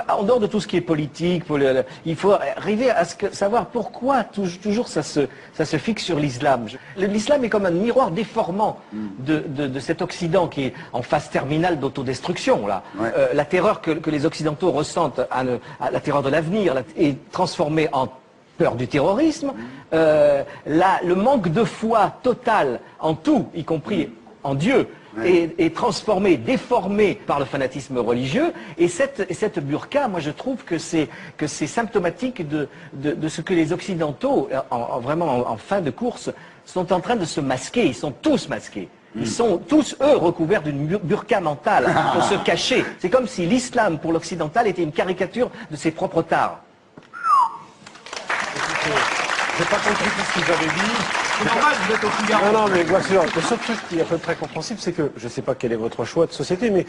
En dehors de tout ce qui est politique, il faut arriver à savoir pourquoi toujours ça se fixe sur l'islam. L'islam est comme un miroir déformant de cet Occident qui est en phase terminale d'autodestruction. Ouais. La terreur que les Occidentaux ressentent, la terreur de l'avenir, est transformée en peur du terrorisme. Le manque de foi total en tout, y compris en Dieu, est transformé, déformé par le fanatisme religieux. Et cette burqa, moi je trouve que c'est symptomatique de ce que les Occidentaux, vraiment en fin de course, sont en train de se masquer. Ils sont tous masqués. Ils sont tous, eux, recouverts d'une burqa mentale pour se cacher. C'est comme si l'islam, pour l'occidental, était une caricature de ses propres tares. J'ai pas compris tout ce qu'ils avaient dit. C'est normal, vous êtes au Figaro. Non, mais bien sûr, le seul truc qui est à peu près compréhensible, c'est que, je ne sais pas quel est votre choix de société, mais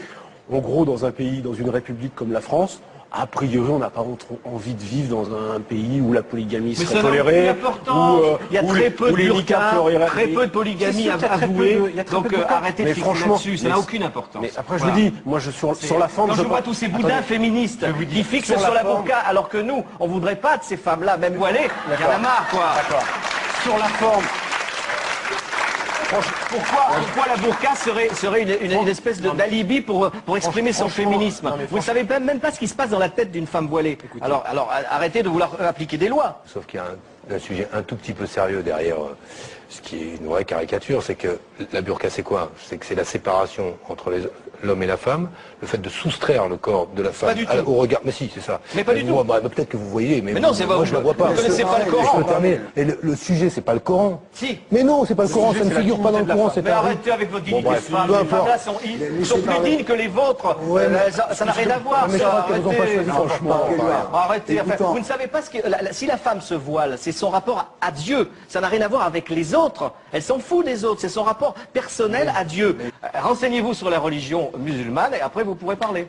en gros, dans un pays, dans une république comme la France, a priori, on n'a pas trop envie de vivre dans un pays où la polygamie serait tolérée, il y a très peu de burqa, très peu de polygamie avouée, donc arrêtez de fixer là-dessus, ça n'a aucune importance. Mais après, je vous dis, moi, sur la forme... Quand je vois tous ces boudins féministes qui fixent sur la burqa, alors que nous, on ne voudrait pas de ces femmes-là, même voilées, il y en a marre, quoi. D'accord. Sur la forme... Pourquoi la burqa serait une espèce d'alibi pour exprimer son féminisme? Vous ne savez même pas ce qui se passe dans la tête d'une femme voilée. Alors arrêtez de vouloir appliquer des lois. Sauf qu'il y a un sujet un tout petit peu sérieux derrière ce qui est une vraie caricature, c'est que la burqa c'est quoi? C'est que c'est la séparation entre l'homme et la femme, le fait de soustraire le corps de la femme au regard. Mais si, c'est ça. Mais pas du tout. Peut-être que vous voyez, mais non, c'est pas. Moi je ne la vois pas. Vous ne connaissez pas le Coran. Et le sujet, c'est pas le Coran. Si. Mais non, c'est pas le Coran, ça ne figure pas dans le Coran. Mais arrêtez avec votre dignité de femme. Les femmes-là sont plus dignes que les vôtres. Ça n'a rien à voir. Mais je crois qu'elles n'ont pas choisi, franchement. Arrêtez. Vous ne savez pas ce que si la femme se voile, c'est son rapport à Dieu. Ça n'a rien à voir avec les autres. Elle s'en fout des autres. C'est son rapport personnel à Dieu. Renseignez-vous sur la religion musulmane et après vous pourrez parler.